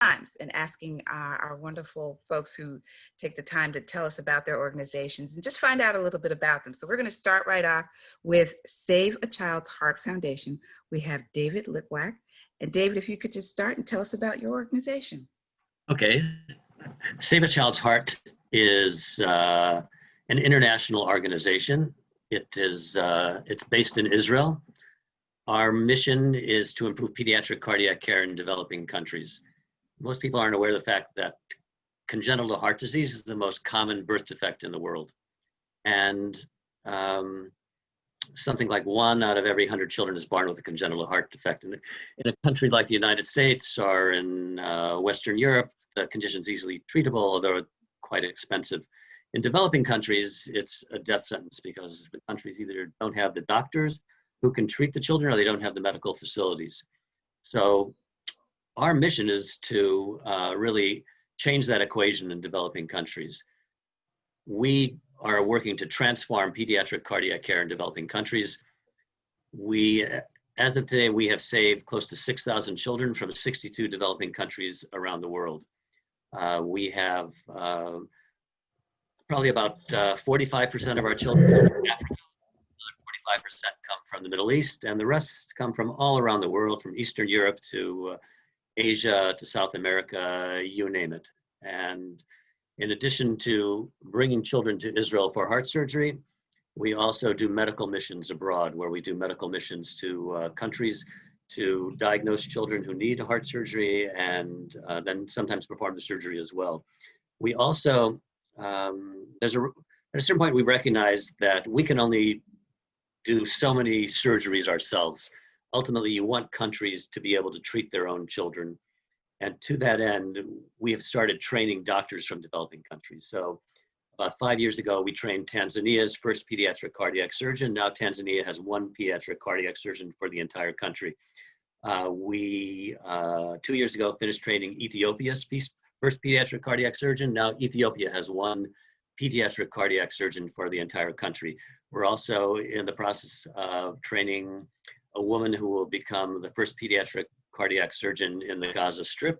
times and asking our wonderful folks who take the time to tell us about their organizations and just find out a little bit about them. So we're going to start right off with Save a Child's Heart Foundation. We have David Litwack. And David, if you could just start and tell us about your organization. Okay. Save a Child's Heart is an international organization. It's based in Israel. Our mission is to improve pediatric cardiac care in developing countries. Most people aren't aware of the fact that congenital heart disease is the most common birth defect in the world. And something like 1 out of every 100 children is born with a congenital heart defect. In a country like the United States or in Western Europe, the condition's easily treatable, although quite expensive. In developing countries, it's a death sentence because the countries either don't have the doctors who can treat the children or they don't have the medical facilities. So our mission is to really change that equation in developing countries. We are working to transform pediatric cardiac care in developing countries. As of today, we have saved close to 6,000 children from 62 developing countries around the world. We have probably about 45% of our children in Africa, 45% come from the Middle East, and the rest come from all around the world, from Eastern Europe to Asia to South America, you name it. And in addition to bringing children to Israel for heart surgery, we also do medical missions abroad, where we do medical missions to countries to diagnose children who need heart surgery and then sometimes perform the surgery as well. We also, at a certain point, we recognize that we can only do so many surgeries ourselves. Ultimately, you want countries to be able to treat their own children. And to that end, we have started training doctors from developing countries. So about 5 years ago, we trained Tanzania's first pediatric cardiac surgeon. Now Tanzania has 1 pediatric cardiac surgeon for the entire country. 2 years ago, finished training Ethiopia's first pediatric cardiac surgeon. Now Ethiopia has 1 pediatric cardiac surgeon for the entire country. We're also in the process of training a woman who will become the first pediatric cardiac surgeon in the Gaza Strip.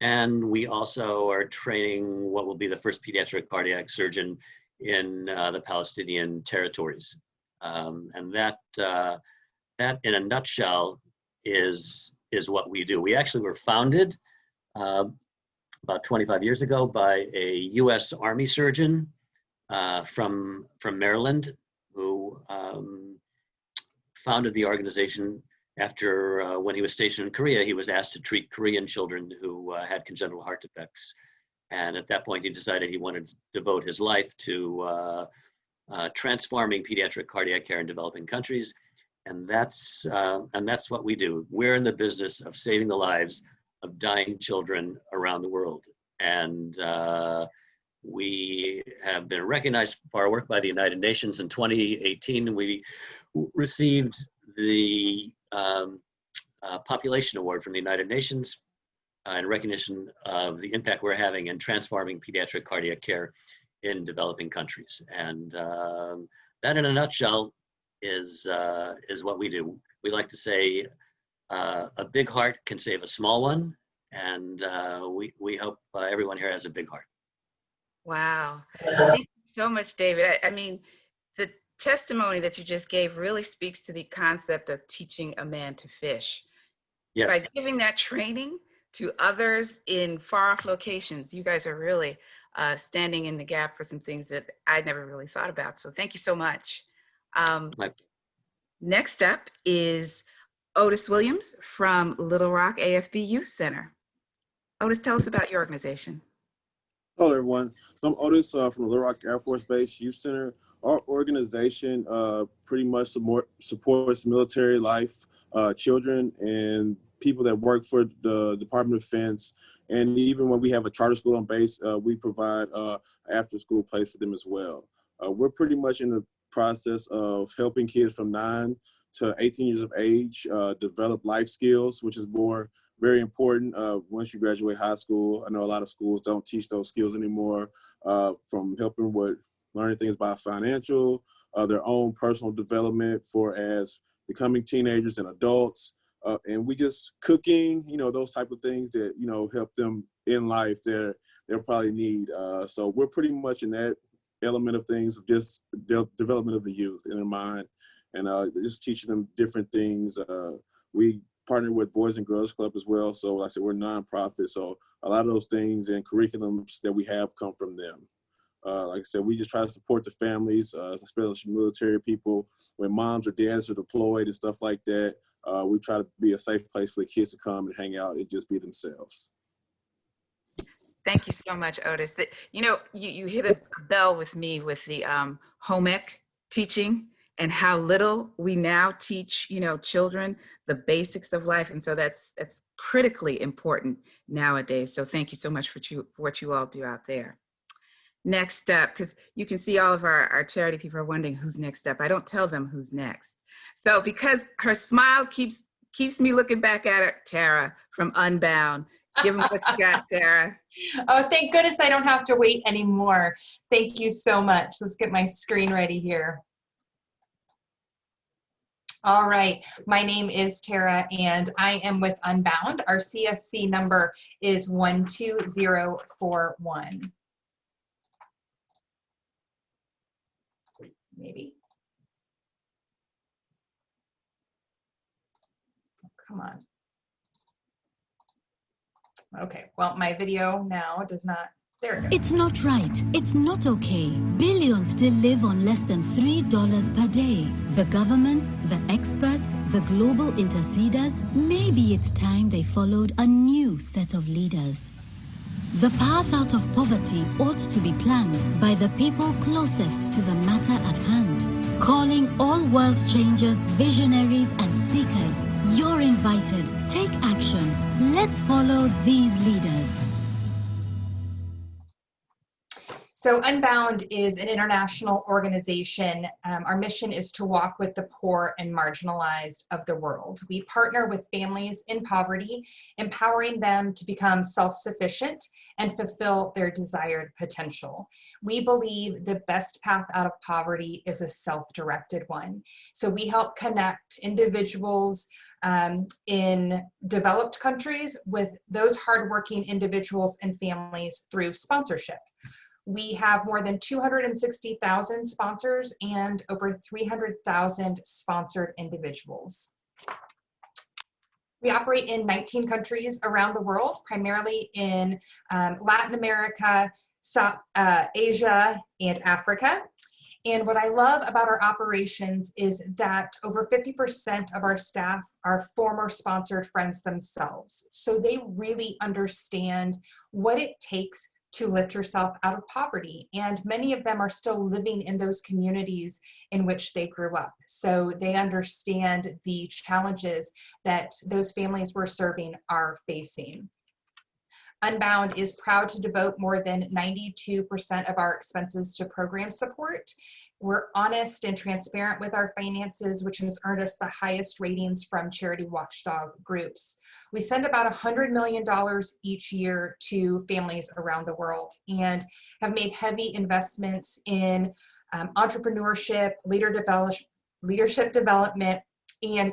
And we also are training what will be the first pediatric cardiac surgeon in the Palestinian territories. And that in a nutshell is what we do. We actually were founded about 25 years ago by a US Army surgeon from Maryland, who founded the organization after when he was stationed in Korea. He was asked to treat Korean children who had congenital heart defects. And at that point, he decided he wanted to devote his life to transforming pediatric cardiac care in developing countries. And that's what we do. We're in the business of saving the lives of dying children around the world. And we have been recognized for our work by the United Nations. In 2018, we received the Population Award from the United Nations in recognition of the impact we're having in transforming pediatric cardiac care in developing countries. And that, in a nutshell, is what we do. We like to say a big heart can save a small one, and we hope everyone here has a big heart. Wow. Thank you so much, David. I mean, the testimony that you just gave really speaks to the concept of teaching a man to fish. Yes. By giving that training to others in far-off locations, you guys are really standing in the gap for some things that I never really thought about. So thank you so much. Next up is Otis Williams from Little Rock AFB Youth Center. Otis, tell us about your organization. Hello, everyone. So I'm Otis from the Little Rock Air Force Base Youth Center. Our organization pretty much supports military life, children, and people that work for the Department of Defense. And even when we have a charter school on base, we provide after-school place for them as well. We're pretty much in the process of helping kids from 9 to 18 years of age develop life skills, which is very important once you graduate high school. I know a lot of schools don't teach those skills anymore, from helping with learning things about financial, their own personal development for as becoming teenagers and adults, and we just cooking, those type of things that, help them in life they'll probably need. So we're pretty much in that element of things of just development of the youth in their mind, and just teaching them different things. We partner with Boys and Girls Club as well. So like I said, we're nonprofit. So a lot of those things and curriculums that we have come from them. Like I said, we just try to support the families, especially military people. When moms or dads are deployed and stuff like that, we try to be a safe place for the kids to come and hang out and just be themselves. Thank you so much, Otis. You hit a bell with me with the home ec teaching and how little we now teach, children the basics of life. And so that's critically important nowadays. So thank you so much for what you all do out there. Next up, because you can see all of our charity people are wondering who's next up. I don't tell them who's next. So because her smile keeps me looking back at her, Tara from Unbound. Give them what you got, Tara. Oh, thank goodness I don't have to wait anymore. Thank you so much. Let's get my screen ready here. All right, my name is Tara and I am with Unbound. Our CFC number is 12041. Maybe. Come on. Okay, well, my video now does not, there it goes. It's not right. It's not okay. Billions still live on less than $3 per day. The governments, the experts, the global interceders, maybe it's time they followed a new set of leaders. The path out of poverty ought to be planned by the people closest to the matter at hand. Calling all world changers, visionaries, and seekers, you're invited. Take action. Let's follow these leaders. So Unbound is an international organization. Our mission is to walk with the poor and marginalized of the world. We partner with families in poverty, empowering them to become self-sufficient and fulfill their desired potential. We believe the best path out of poverty is a self-directed one. So we help connect individuals in developed countries with those hardworking individuals and families through sponsorship. We have more than 260,000 sponsors and over 300,000 sponsored individuals. We operate in 19 countries around the world, primarily in Latin America, Asia, and Africa. And what I love about our operations is that over 50% of our staff are former sponsored friends themselves. So they really understand what it takes to lift yourself out of poverty. And many of them are still living in those communities in which they grew up. So they understand the challenges that those families we're serving are facing. Unbound is proud to devote more than 92% of our expenses to program support. We're honest and transparent with our finances, which has earned us the highest ratings from charity watchdog groups. We send about $100 million each year to families around the world and have made heavy investments in entrepreneurship, leadership development, and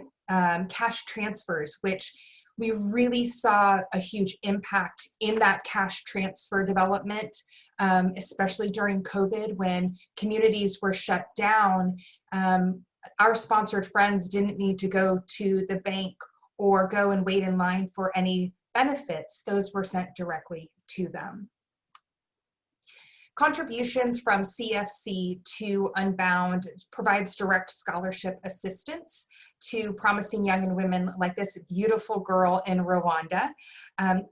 cash transfers, which we really saw a huge impact in that cash transfer development, especially during COVID when communities were shut down. Our sponsored friends didn't need to go to the bank or go and wait in line for any benefits. Those were sent directly to them. Contributions from CFC to Unbound provides direct scholarship assistance to promising young women like this beautiful girl in Rwanda.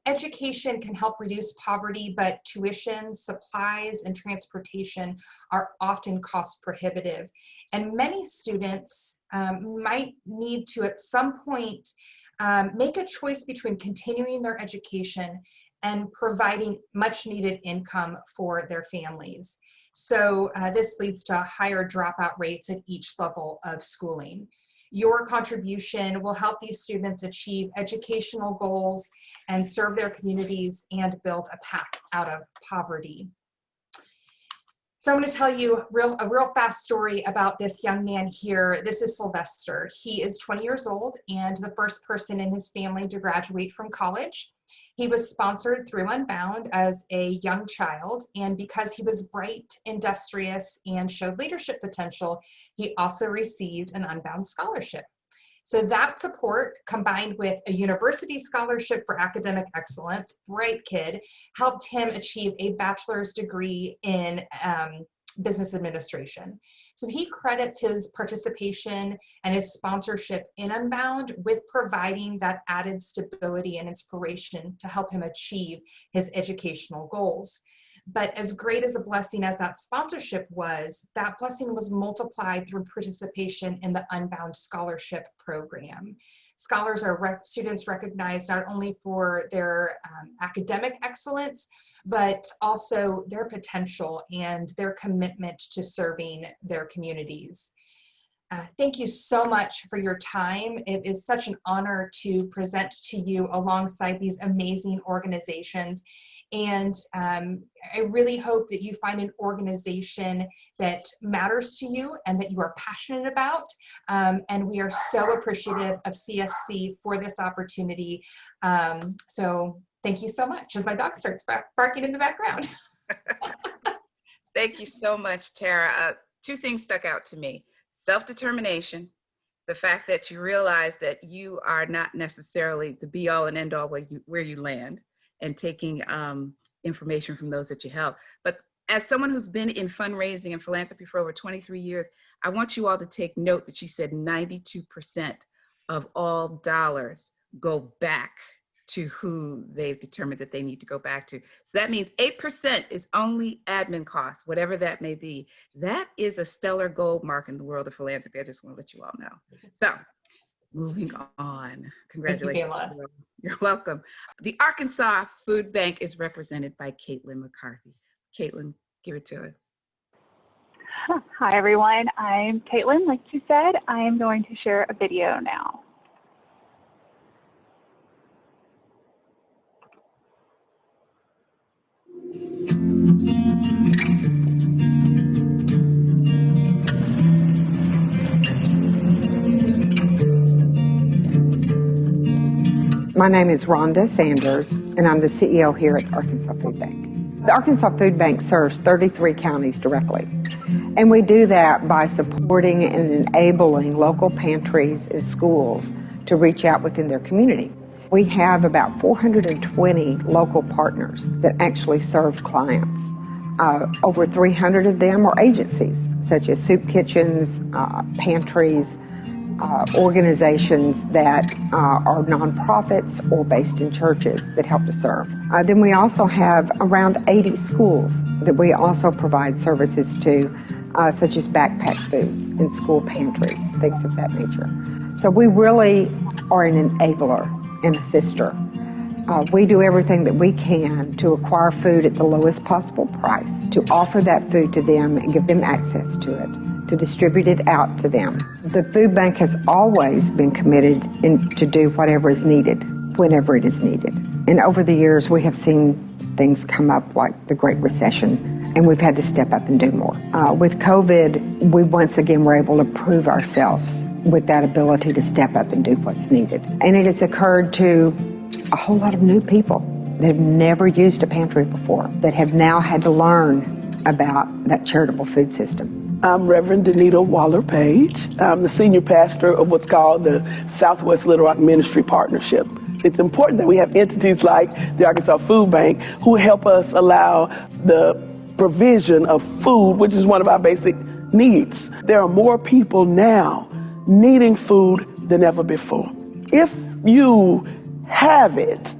Education can help reduce poverty, but tuition, supplies, and transportation are often cost prohibitive. And many students might need to, at some point, make a choice between continuing their education and providing much needed income for their families. So this leads to higher dropout rates at each level of schooling. Your contribution will help these students achieve educational goals and serve their communities and build a path out of poverty. So I'm going to tell you a real fast story about this young man here. This is Sylvester. He is 20 years old and the first person in his family to graduate from college. He was sponsored through Unbound as a young child, and because he was bright, industrious, and showed leadership potential, he also received an Unbound scholarship. So that support, combined with a university scholarship for academic excellence, bright kid, helped him achieve a bachelor's degree in business administration. So he credits his participation and his sponsorship in Unbound with providing that added stability and inspiration to help him achieve his educational goals. But as great as a blessing as that sponsorship was, that blessing was multiplied through participation in the Unbound Scholarship Program. Scholars are students recognized not only for their academic excellence, but also their potential and their commitment to serving their communities. Thank you so much for your time. It is such an honor to present to you alongside these amazing organizations. And I really hope that you find an organization that matters to you and that you are passionate about. And we are so appreciative of CFC for this opportunity. So thank you so much, as my dog starts barking in the background. Thank you so much, Tara. Two things stuck out to me. Self-determination, the fact that you realize that you are not necessarily the be-all and end-all where you land, and taking information from those that you help. But as someone who's been in fundraising and philanthropy for over 23 years, I want you all to take note that she said 92% of all dollars go back to who they've determined that they need to go back to. So that means 8% is only admin costs, whatever that may be. That is a stellar gold mark in the world of philanthropy. I just want to let you all know. So moving on. Congratulations. Thank you, You're welcome. The Arkansas Food Bank is represented by Caitlin McCarthy. Caitlin, give it to us. Hi, everyone. I'm Caitlin, like you said. I am going to share a video now. My name is Rhonda Sanders, and I'm the CEO here at Arkansas Food Bank. The Arkansas Food Bank serves 33 counties directly, and we do that by supporting and enabling local pantries and schools to reach out within their community. We have about 420 local partners that actually serve clients. Over 300 of them are agencies, such as soup kitchens, pantries, organizations that are nonprofits or based in churches that help to serve. Then we also have around 80 schools that we also provide services to, such as backpack foods and school pantries, things of that nature. So we really are an enabler and a sister. We do everything that we can to acquire food at the lowest possible price, to offer that food to them and give them access to it, to distribute it out to them. The food bank has always been committed to do whatever is needed, whenever it is needed. And over the years, we have seen things come up like the Great Recession, and we've had to step up and do more. With COVID, we once again were able to prove ourselves with that ability to step up and do what's needed. And it has occurred to a whole lot of new people that have never used a pantry before, that have now had to learn about that charitable food system. I'm Reverend Danita Waller-Page. I'm the senior pastor of what's called the Southwest Little Rock Ministry Partnership. It's important that we have entities like the Arkansas Food Bank who help us allow the provision of food, which is one of our basic needs. There are more people now needing food than ever before. If you have it,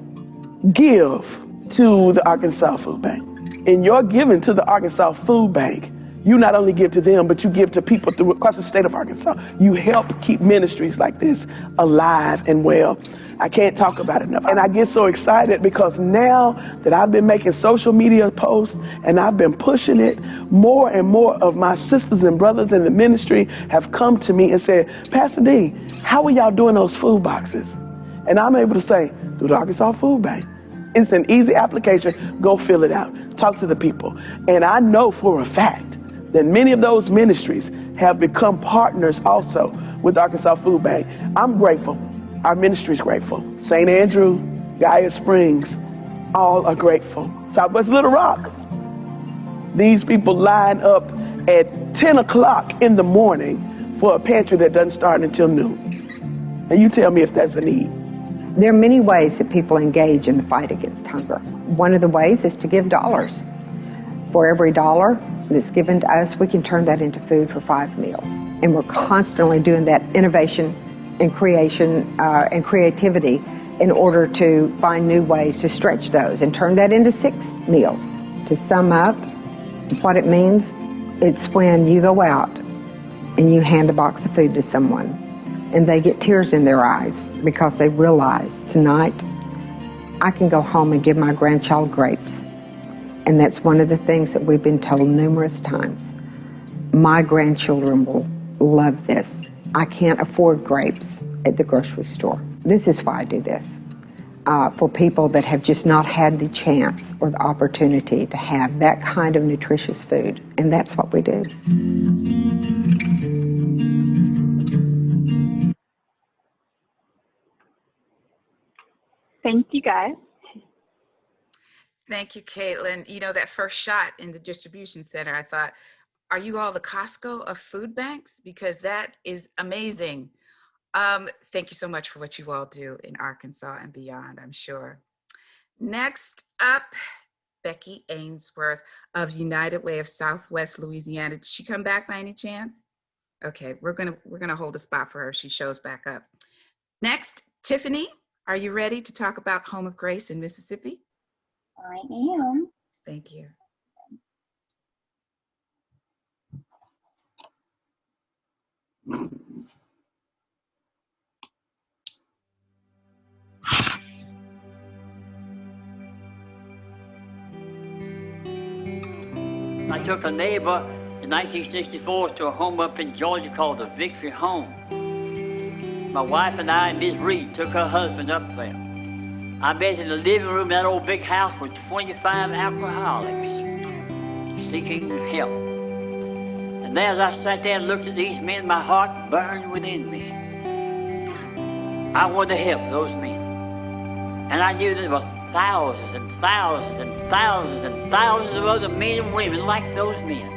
give to the Arkansas Food Bank. In your giving to the Arkansas Food Bank, you not only give to them, but you give to people across the state of Arkansas. You help keep ministries like this alive and well. I can't talk about it enough. And I get so excited because now that I've been making social media posts and I've been pushing it, more and more of my sisters and brothers in the ministry have come to me and said, Pastor D, how are y'all doing those food boxes? And I'm able to say, through the Arkansas Food Bank. It's an easy application. Go fill it out. Talk to the people. And I know for a fact then many of those ministries have become partners also with Arkansas Food Bank. I'm grateful. Our ministry is grateful. St. Andrew, Gaia Springs, all are grateful. Southwest Little Rock, these people line up at 10 o'clock in the morning for a pantry that doesn't start until noon. And you tell me if that's a need. There are many ways that people engage in the fight against hunger. One of the ways is to give dollars. For every dollar that's given to us, we can turn that into food for 5 meals. And we're constantly doing that innovation and creation and creativity in order to find new ways to stretch those and turn that into 6 meals. To sum up what it means, it's when you go out and you hand a box of food to someone and they get tears in their eyes because they realize tonight I can go home and give my grandchild grapes. And that's one of the things that we've been told numerous times. My grandchildren will love this. I can't afford grapes at the grocery store. This is why I do this. For people that have just not had the chance or the opportunity to have that kind of nutritious food. And that's what we do. Thank you, guys. Thank you, Caitlin. You know, that first shot in the distribution center, I thought, are you all the Costco of food banks? Because that is amazing. Thank you so much for what you all do in Arkansas and beyond, I'm sure. Next up, Becky Ainsworth of United Way of Southwest Louisiana. Did she come back by any chance? Okay, we're gonna hold a spot for her if she shows back up. Next, Tiffany, are you ready to talk about Home of Grace in Mississippi? I am. Thank you. I took a neighbor in 1964 to a home up in Georgia called the Victory Home. My wife and I and Miss Reed took her husband up there. I met in the living room of that old big house with 25 alcoholics seeking help. And as I sat there and looked at these men, my heart burned within me. I wanted to help those men. And I knew there were thousands and thousands and thousands and thousands of other men and women like those men.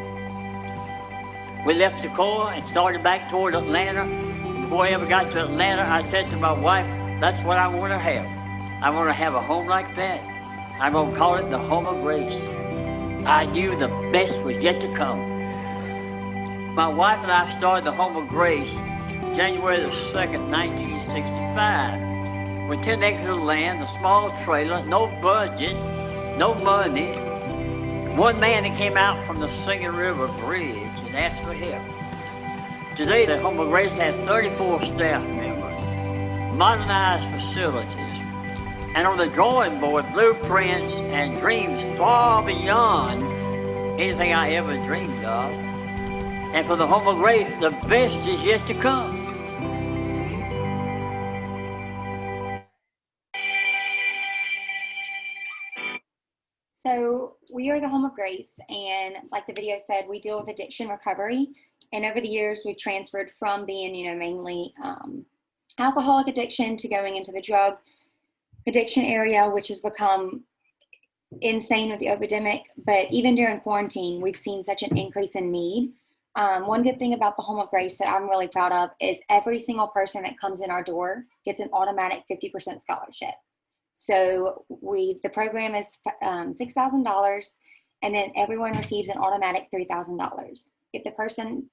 We left Toccoa and started back toward Atlanta. Before I ever got to Atlanta, I said to my wife, that's what I want to have. I want to have a home like that. I'm going to call it the Home of Grace. I knew the best was yet to come. My wife and I started the Home of Grace January the 2nd, 1965. With 10 acres of land, a small trailer, no budget, no money. One man that came out from the Singing River Bridge and asked for help. Today, the Home of Grace has 34 staff members, modernized facilities, and on the drawing board, blueprints and dreams far beyond anything I ever dreamed of. And for the Home of Grace, the best is yet to come. So we are the Home of Grace, and like the video said, we deal with addiction recovery. And over the years, we've transferred from being, mainly alcoholic addiction to going into the drug addiction area, which has become insane with the epidemic. But even during quarantine, we've seen such an increase in need. One good thing about the Home of Grace that I'm really proud of is every single person that comes in our door gets an automatic 50% scholarship. So the program is $6,000, and then everyone receives an automatic $3,000. If the person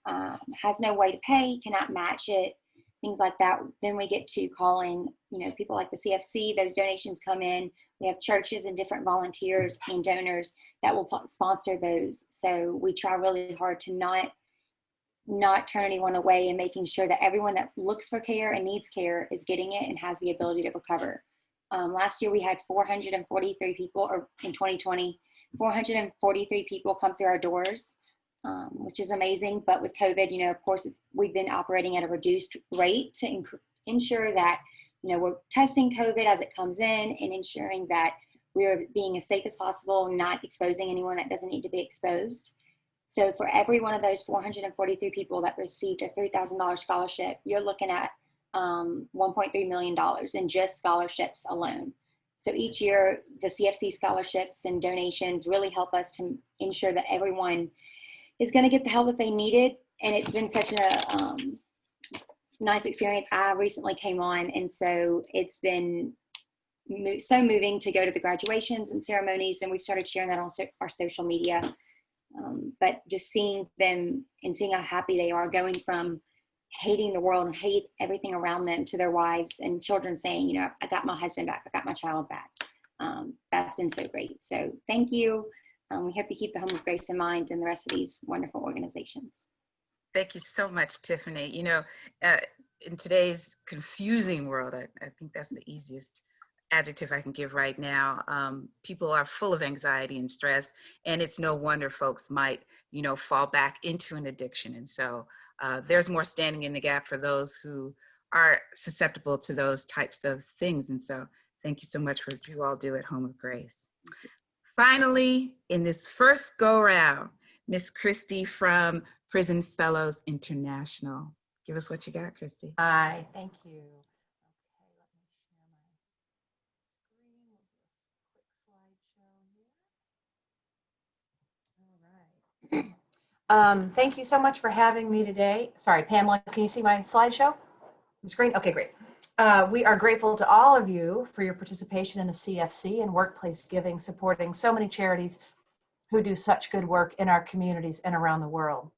has no way to pay, cannot match it, things like that, then we get to calling, people like the CFC. Those donations come in. We have churches and different volunteers and donors that will sponsor those. So we try really hard to not turn anyone away, and making sure that everyone that looks for care and needs care is getting it and has the ability to recover. Last year we had 443 people, or in 2020, 443 people come through our doors, which is amazing. But with COVID, of course, we've been operating at a reduced rate to ensure that, we're testing COVID as it comes in and ensuring that we're being as safe as possible, not exposing anyone that doesn't need to be exposed. So for every one of those 443 people that received a $3,000 scholarship, you're looking at $1.3 million in just scholarships alone. So each year, the CFC scholarships and donations really help us to ensure that everyone is going to get the help that they needed. And it's been such a nice experience. I recently came on, and so it's been so moving to go to the graduations and ceremonies, and we've started sharing that on our social media. But just seeing them and seeing how happy they are, going from hating the world and hate everything around them to their wives and children saying, you know, I got my husband back, I got my child back. That's been so great. So thank you. We hope you keep the Home of Grace in mind and the rest of these wonderful organizations. Thank you so much, Tiffany. You know, in today's confusing world, I think that's the easiest adjective I can give right now. People are full of anxiety and stress, and it's no wonder folks might, you know, fall back into an addiction. And so there's more standing in the gap for those who are susceptible to those types of things. And so thank you so much for what you all do at Home of Grace. Finally, in this first go round, Miss Christy from Prison Fellows International. Give us what you got, Christy. Hi, thank you. Thank you so much for having me today. Sorry, Pamela, can you see my slideshow? The screen? Okay, great. We are grateful to all of you for your participation in the CFC and workplace giving, supporting so many charities who do such good work in our communities and around the world.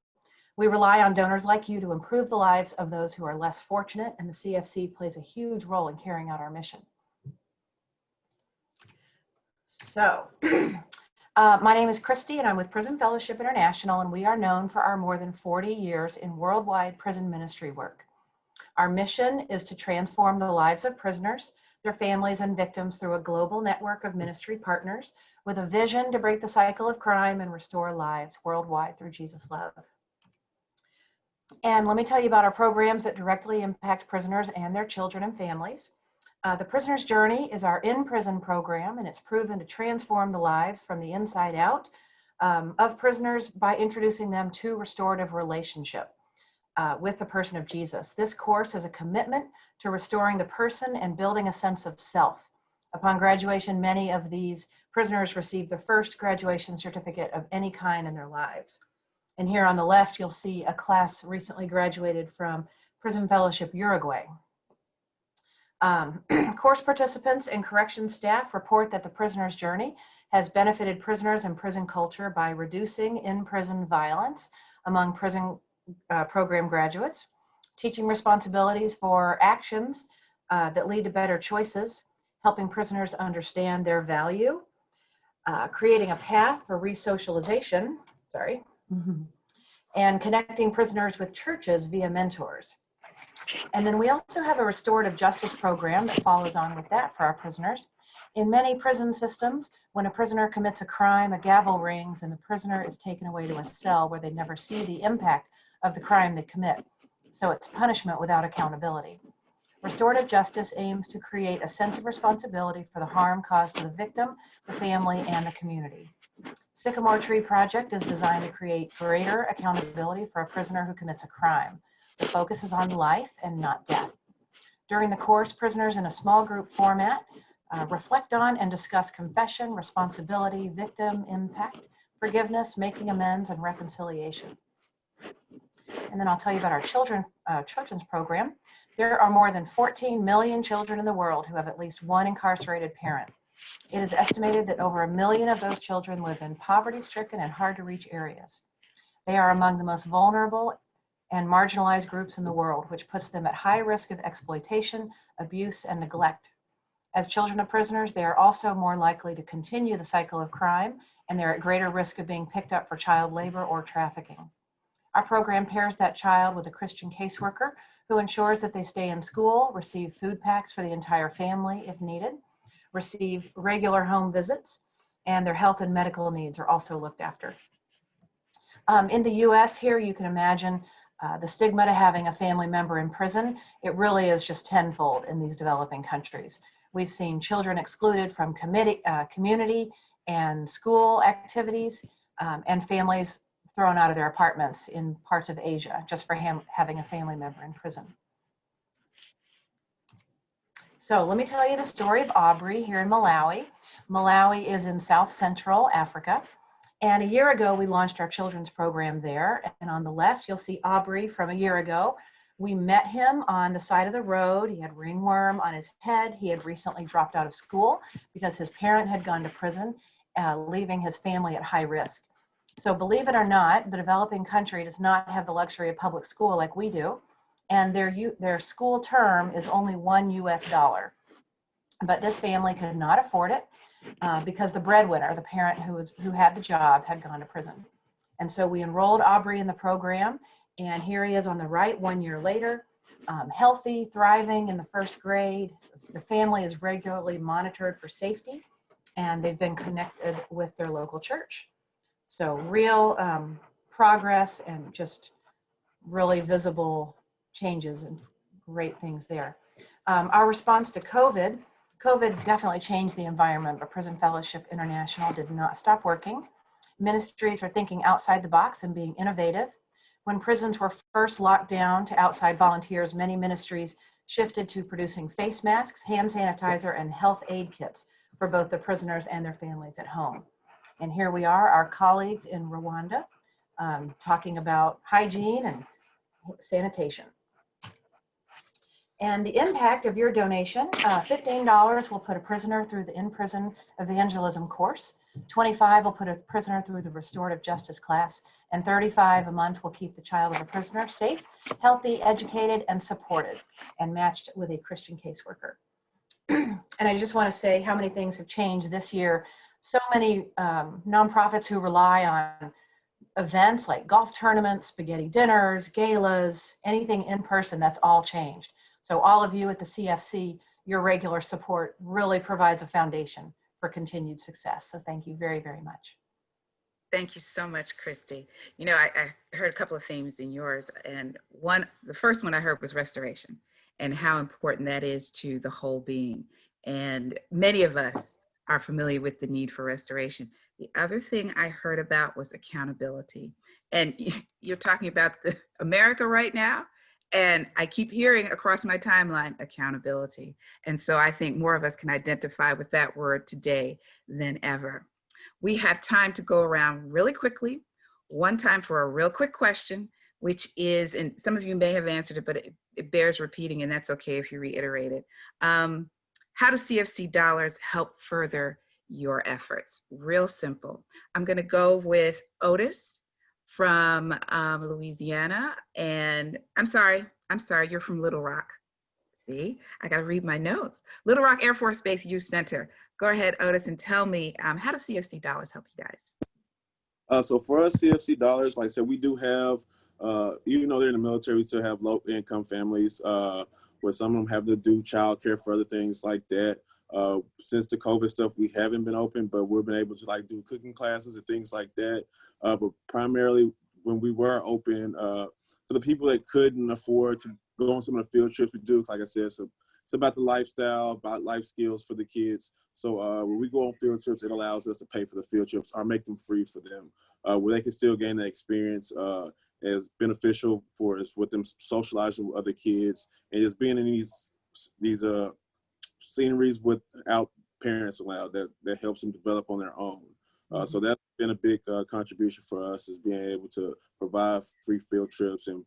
We rely on donors like you to improve the lives of those who are less fortunate, and the CFC plays a huge role in carrying out our mission. So, my name is Christy, and I'm with Prison Fellowship International, and we are known for our more than 40 years in worldwide prison ministry work. Our mission is to transform the lives of prisoners, their families, and victims through a global network of ministry partners with a vision to break the cycle of crime and restore lives worldwide through Jesus' love. And let me tell you about our programs that directly impact prisoners and their children and families. The Prisoner's Journey is our in-prison program, and it's proven to transform the lives from the inside out of prisoners by introducing them to restorative relationship with the person of Jesus. This course is a commitment to restoring the person and building a sense of self. Upon graduation, many of these prisoners receive the first graduation certificate of any kind in their lives. And here on the left, you'll see a class recently graduated from Prison Fellowship Uruguay. Course participants and corrections staff report that the Prisoner's Journey has benefited prisoners and prison culture by reducing in-prison violence among prison program graduates, teaching responsibilities for actions that lead to better choices, helping prisoners understand their value, creating a path for resocialization, and connecting prisoners with churches via mentors. And then we also have a restorative justice program that follows on with that for our prisoners. In many prison systems, when a prisoner commits a crime, a gavel rings and the prisoner is taken away to a cell where they never see the impact of the crime they commit. So it's punishment without accountability. Restorative justice aims to create a sense of responsibility for the harm caused to the victim, the family, and the community. Sycamore Tree Project is designed to create greater accountability for a prisoner who commits a crime. The focus is on life and not death. During the course, prisoners in a small group format reflect on and discuss confession, responsibility, victim impact, forgiveness, making amends, and reconciliation. And then I'll tell you about our children's program. There are more than 14 million children in the world who have at least one incarcerated parent. It is estimated that over 1 million of those children live in poverty-stricken and hard-to-reach areas. They are among the most vulnerable and marginalized groups in the world, which puts them at high risk of exploitation, abuse, and neglect. As children of prisoners, they are also more likely to continue the cycle of crime, and they're at greater risk of being picked up for child labor or trafficking. Our program pairs that child with a Christian caseworker who ensures that they stay in school, receive food packs for the entire family if needed, receive regular home visits, and their health and medical needs are also looked after. In the US here, you can imagine the stigma to having a family member in prison. It really is just tenfold in these developing countries. We've seen children excluded from community and school activities, and families thrown out of their apartments in parts of Asia just for having a family member in prison. So let me tell you the story of Aubrey here in Malawi. Malawi is in South Central Africa. And a year ago, we launched our children's program there. And on the left, you'll see Aubrey from a year ago. We met him on the side of the road. He had ringworm on his head. He had recently dropped out of school because his parent had gone to prison, leaving his family at high risk. So believe it or not, the developing country does not have the luxury of public school like we do. And their school term is only $1 US. But this family could not afford it because the breadwinner, the parent who had the job, had gone to prison. And so we enrolled Aubrey in the program, and here he is on the right 1 year later, healthy, thriving in the first grade. The family is regularly monitored for safety, and they've been connected with their local church. So real progress and just really visible changes and great things there. Our response to COVID definitely changed the environment, but Prison Fellowship International did not stop working. Ministries are thinking outside the box and being innovative. When prisons were first locked down to outside volunteers, many ministries shifted to producing face masks, hand sanitizer, and health aid kits for both the prisoners and their families at home. And here we are, our colleagues in Rwanda, talking about hygiene and sanitation. And the impact of your donation, $15 will put a prisoner through the in-prison evangelism course, $25 will put a prisoner through the restorative justice class, and $35 a month will keep the child of a prisoner safe, healthy, educated, and supported, and matched with a Christian caseworker. And I just want to say how many things have changed this year. So many nonprofits who rely on events like golf tournaments, spaghetti dinners, galas, anything in person, that's all changed. So all of you at the CFC, your regular support really provides a foundation for continued success. So thank you very, very much. Thank you so much, Christy. You know, I heard a couple of themes in yours, and the first one I heard was restoration and how important that is to the whole being. And many of us are familiar with the need for restoration. The other thing I heard about was accountability. And you're talking about America right now, and I keep hearing across my timeline, accountability. And so I think more of us can identify with that word today than ever. We have time to go around really quickly, one time for a real quick question, which is, and some of you may have answered it, but it bears repeating, and that's okay if you reiterate it. How do CFC dollars help further your efforts? Real simple. I'm gonna go with Otis from Louisiana, and I'm sorry, you're from Little Rock. See, I gotta read my notes. Little Rock Air Force Base Youth Center. Go ahead, Otis, and tell me, how does CFC dollars help you guys? So for us, CFC dollars, like I said, we do have, even though they're in the military, we still have low income families where some of them have to do childcare for other things like that. Since the COVID stuff, we haven't been open, but we've been able to like do cooking classes and things like that. But primarily when we were open, for the people that couldn't afford to go on some of the field trips we do, like I said, so it's about the lifestyle, about life skills for the kids. So when we go on field trips, it allows us to pay for the field trips or make them free for them, where they can still gain that experience as beneficial for us with them socializing with other kids and just being in these sceneries without parents allowed that helps them develop on their own. So that's been a big contribution for us, is being able to provide free field trips and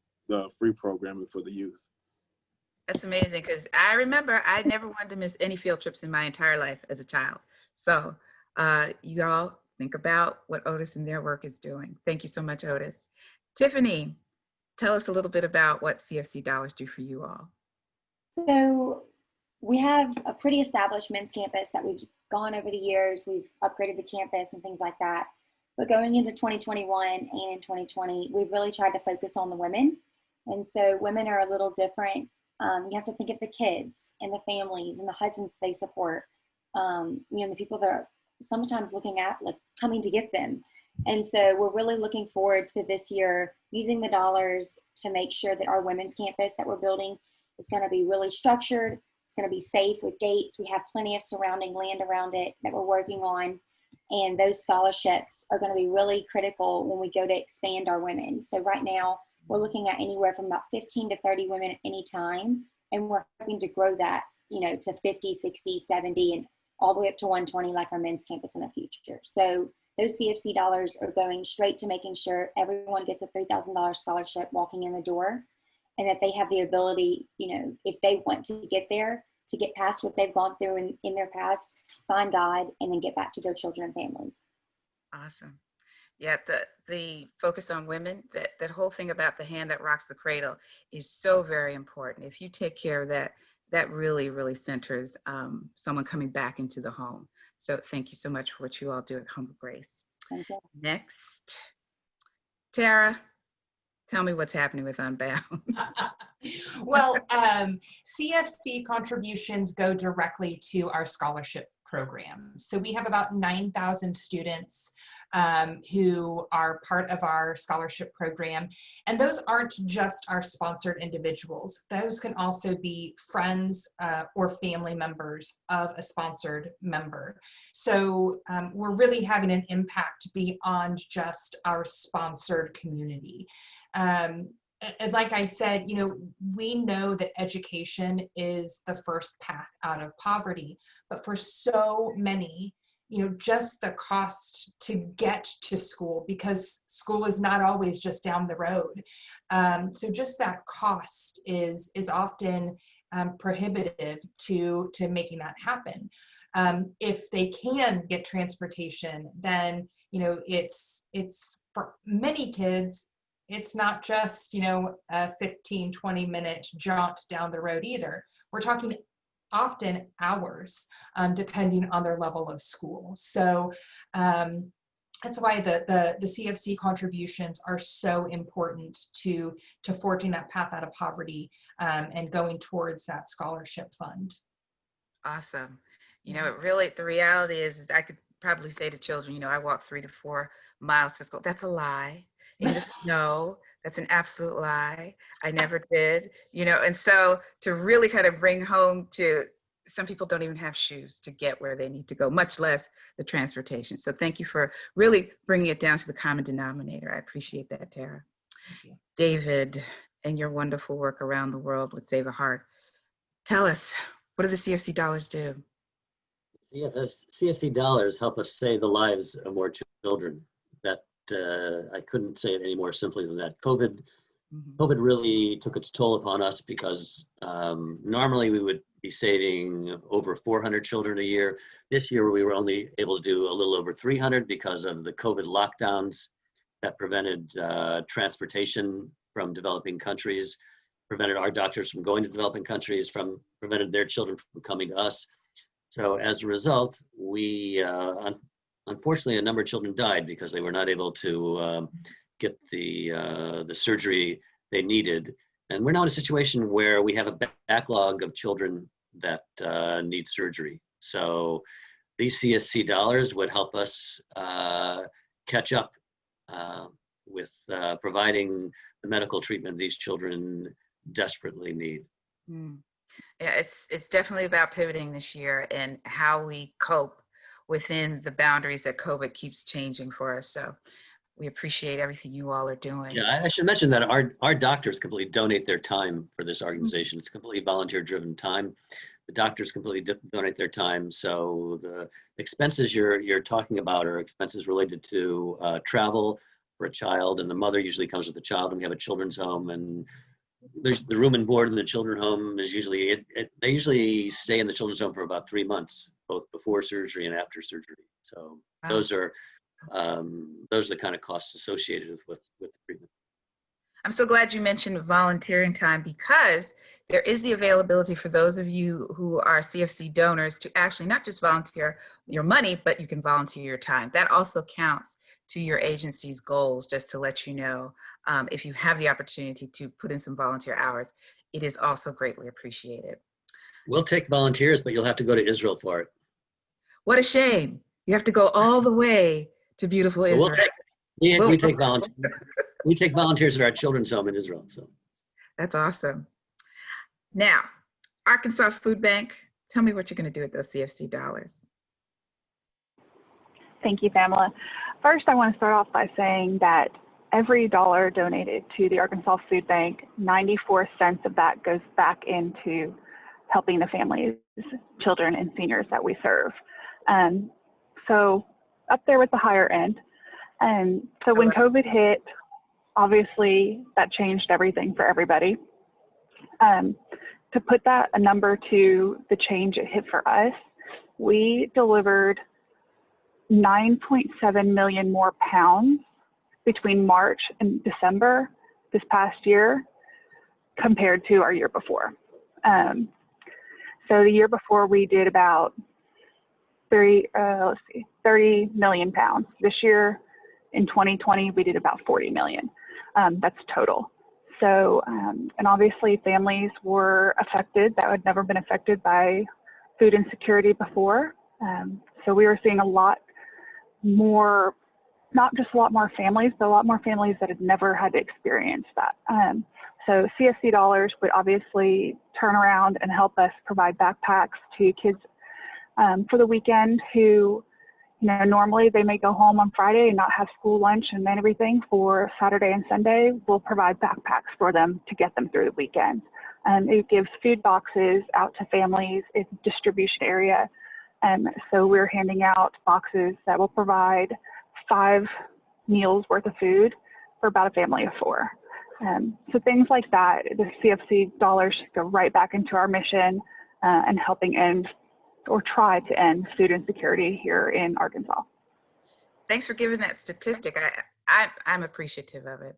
free programming for the youth. That's amazing, because I remember I never wanted to miss any field trips in my entire life as a child. So you all think about what Otis and their work is doing. Thank you so much, Otis. Tiffany, tell us a little bit about what CFC dollars do for you all. So we have a pretty established men's campus that we've gone over the years. We've upgraded the campus and things like that. But going into 2021 and in 2020, we've really tried to focus on the women. And so women are a little different. You have to think of the kids and the families and the husbands they support. The people that are sometimes looking at, like, coming to get them. And so we're really looking forward to this year using the dollars to make sure that our women's campus that we're building is going to be really structured. It's going to be safe with gates. We have plenty of surrounding land around it that we're working on. And those scholarships are going to be really critical when we go to expand our women. So right now, we're looking at anywhere from about 15 to 30 women at any time. And we're hoping to grow that, to 50, 60, 70, and all the way up to 120 like our men's campus in the future. So those CFC dollars are going straight to making sure everyone gets a $3,000 scholarship walking in the door, and that they have the ability, if they want to get there, to get past what they've gone through in their past, find God, and then get back to their children and families. Awesome. Yeah, the focus on women, that whole thing about the hand that rocks the cradle is so very important. If you take care of that, that really, really centers someone coming back into the home. So thank you so much for what you all do at Home of Grace. Thank you. Next, Tara, tell me what's happening with Unbound. Well, CFC contributions go directly to our scholarship program. So we have about 9,000 students who are part of our scholarship program. And those aren't just our sponsored individuals. Those can also be friends or family members of a sponsored member. So we're really having an impact beyond just our sponsored community. And like I said, we know that education is the first path out of poverty, but for so many, just the cost to get to school, because school is not always just down the road. So just that cost is often prohibitive to making that happen. If they can get transportation, then, it's for many kids, it's not just, a 15, 20-minute jaunt down the road either. We're talking often hours, depending on their level of school. So that's why the CFC contributions are so important to forging that path out of poverty and going towards that scholarship fund. Awesome. It really, the reality is I could probably say to children, I walk 3 to 4 miles to school. That's a lie. In the snow, that's an absolute lie. I never did, and so to really kind of bring home to some people don't even have shoes to get where they need to go, much less the transportation. So thank you for really bringing it down to the common denominator. I appreciate that, Tara. Thank you. David, and your wonderful work around the world with Save a Heart. Tell us, what do the CFC dollars do? CFC dollars help us save the lives of more children. I couldn't say it any more simply than that. COVID really took its toll upon us because normally we would be saving over 400 children a year. This year we were only able to do a little over 300 because of the COVID lockdowns that prevented transportation from developing countries, prevented our doctors from going to developing countries, prevented their children from coming to us. So as a result, we unfortunately, a number of children died because they were not able to get the surgery they needed. And we're now in a situation where we have a backlog of children that need surgery. So these CSC dollars would help us catch up with providing the medical treatment these children desperately need. Yeah, it's definitely about pivoting this year and how we cope within the boundaries that COVID keeps changing for us. So we appreciate everything you all are doing. Yeah, I should mention that our doctors completely donate their time for this organization. It's completely volunteer-driven time. The doctors completely donate their time. So the expenses you're talking about are expenses related to travel for a child, and the mother usually comes with the child, and we have a children's home, and there's the room and board in the children's home is usually, they usually stay in the children's home for about 3 months, both before surgery and after surgery. So those are the kind of costs associated with the treatment. I'm so glad you mentioned volunteering time, because there is the availability for those of you who are CFC donors to actually not just volunteer your money, but you can volunteer your time. That also counts to your agency's goals, just to let you know. If you have the opportunity to put in some volunteer hours, it is also greatly appreciated. We'll take volunteers, but you'll have to go to Israel for it. What a shame. You have to go all the way to beautiful Israel. We take volunteers. We take volunteers at our children's home in Israel. So that's awesome. Now, Arkansas Food Bank, tell me what you're going to do with those CFC dollars. Thank you, Pamela. First, I want to start off by saying that every dollar donated to the Arkansas Food Bank, 94 cents of that goes back into helping the families, children, and seniors that we serve. So up there with the higher end. And so when COVID hit, obviously that changed everything for everybody. To put that a number to the change it hit for us, we delivered 9.7 million more pounds between March and December this past year compared to our year before. So the year before we did about 30 million pounds. This year in 2020, we did about 40 million. That's total. So, and obviously families were affected that had never been affected by food insecurity before. So we were seeing a lot more, not just a lot more families, but a lot more families that had never had to experience that. So CFC dollars would obviously turn around and help us provide backpacks to kids for the weekend who, you know, normally they may go home on Friday and not have school lunch and everything for Saturday and Sunday. We'll provide backpacks for them to get them through the weekend. It gives food boxes out to families. It's a distribution area. So we're handing out boxes that will provide 5 meals worth of food for about a family of 4. So things like that, the CFC dollars go right back into our mission and helping end or try to end food insecurity here in Arkansas. Thanks for giving that statistic. I'm appreciative of it.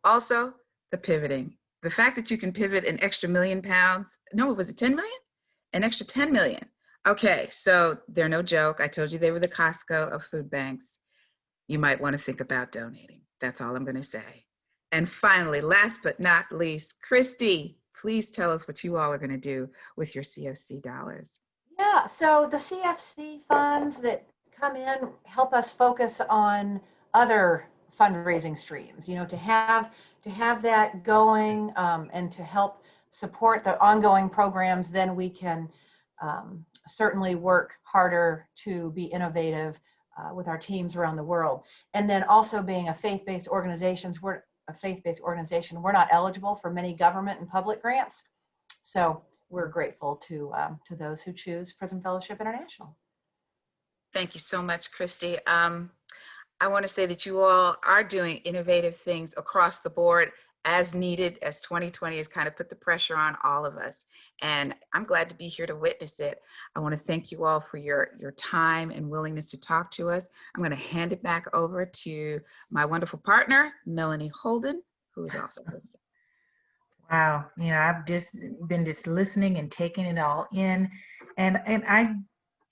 Also, the pivoting. The fact that you can pivot an extra million pounds. No, was it 10 million? An extra 10 million. Okay, so they're no joke. I told you they were the Costco of food banks. You might want to think about donating. That's all I'm going to say. And finally, last but not least, Christy, please tell us what you all are going to do with your CFC dollars. Yeah, so the CFC funds that come in help us focus on other fundraising streams, you know, to have that going and to help support the ongoing programs. Then we can certainly work harder to be innovative with our teams around the world. And then also being a faith-based organization, we're not eligible for many government and public grants. So we're grateful to those who choose Prison Fellowship International. Thank you so much, Christy. I want to say that you all are doing innovative things across the board as needed, as 2020 has kind of put the pressure on all of us. And I'm glad to be here to witness it. I want to thank you all for your time and willingness to talk to us. I'm going to hand it back over to my wonderful partner, Melanie Holden, who is also hosting. Wow, you know, I've just been listening and taking it all in, and I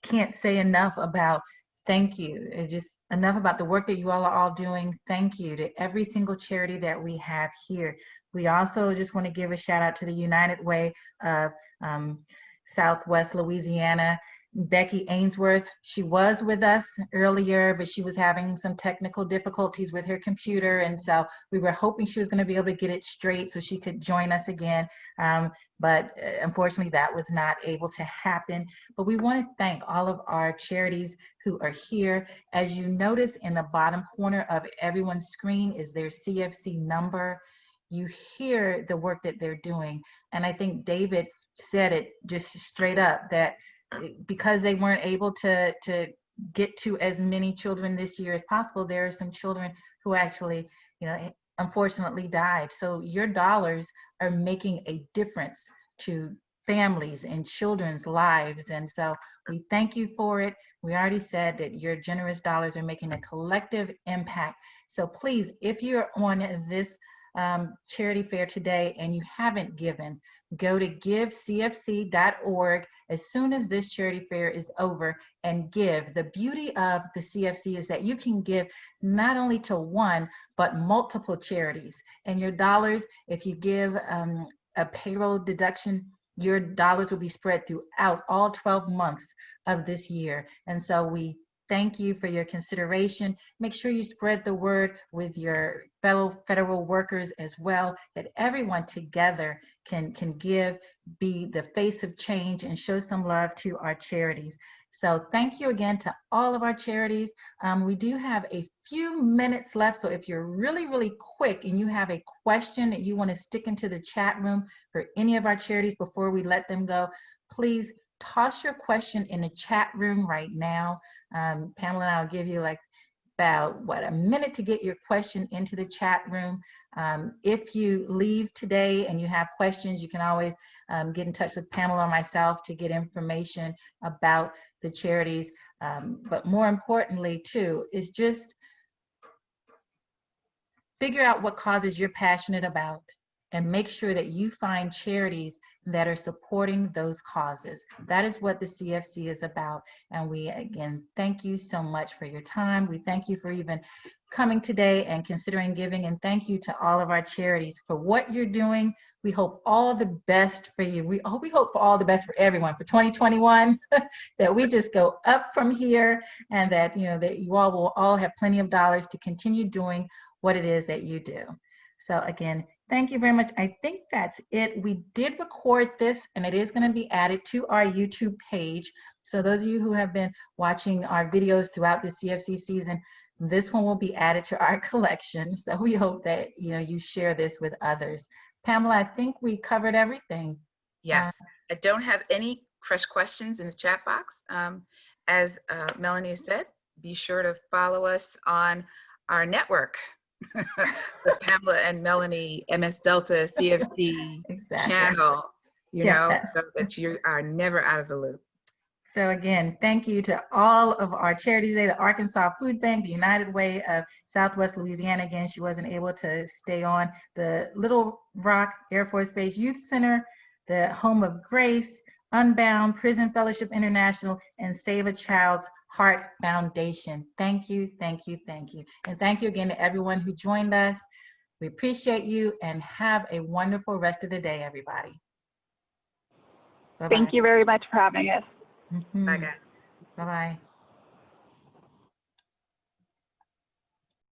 can't say enough about thank you. Just enough about the work that you all are all doing. Thank you to every single charity that we have here. We also just want to give a shout out to the United Way of Southwest Louisiana. Becky Ainsworth, she was with us earlier, but she was having some technical difficulties with her computer. And so we were hoping she was going to be able to get it straight so she could join us again. But unfortunately, that was not able to happen. But we want to thank all of our charities who are here. As you notice in the bottom corner of everyone's screen is their CFC number. You hear the work that they're doing. And I think David said it just straight up that because they weren't able to get to as many children this year as possible, there are some children who actually, you know, unfortunately died. So your dollars are making a difference to families and children's lives. And so we thank you for it. We already said that your generous dollars are making a collective impact. So please, if you're on this charity fair today and you haven't given, go to givecfc.org as soon as this charity fair is over and give. The beauty of the CFC is that you can give not only to one, but multiple charities. And your dollars, if you give a payroll deduction, your dollars will be spread throughout all 12 months of this year. And so we thank you for your consideration. Make sure you spread the word with your fellow federal workers as well, that everyone together can give, be the face of change, and show some love to our charities. So thank you again to all of our charities. We do have a few minutes left, so if you're really, really quick and you have a question that you want to stick into the chat room for any of our charities before we let them go, please toss your question in the chat room right now. Pamela and I will give you like about a minute to get your question into the chat room. If you leave today and you have questions, you can always get in touch with Pamela or myself to get information about the charities. But more importantly too, is just figure out what causes you're passionate about and make sure that you find charities that are supporting those causes. That is what the CFC is about. And we, again, thank you so much for your time. We thank you for even coming today and considering giving. And thank you to all of our charities for what you're doing. We hope all the best for you. We hope for all the best for everyone for 2021, that we just go up from here, and that, that you all will all have plenty of dollars to continue doing what it is that you do. So again, thank you very much. I think that's it. We did record this, and it is going to be added to our YouTube page. So those of you who have been watching our videos throughout the CFC season, this one will be added to our collection. So we hope that you share this with others. Pamela, I think we covered everything. Yes, I don't have any fresh questions in the chat box. As Melanie said, be sure to follow us on our network. The Pamela and Melanie MS Delta CFC channel, so that you are never out of the loop. So again, thank you to all of our charities today, the Arkansas Food Bank, the United Way of Southwest Louisiana. Again, she wasn't able to stay on. The Little Rock Air Force Base Youth Center, the Home of Grace, Unbound, Prison Fellowship International, and Save a Child's Heart Foundation. Thank you, thank you, thank you. And thank you again to everyone who joined us. We appreciate you, and have a wonderful rest of the day, everybody. Bye-bye. Thank you very much for having us. Bye, guys. Bye-bye.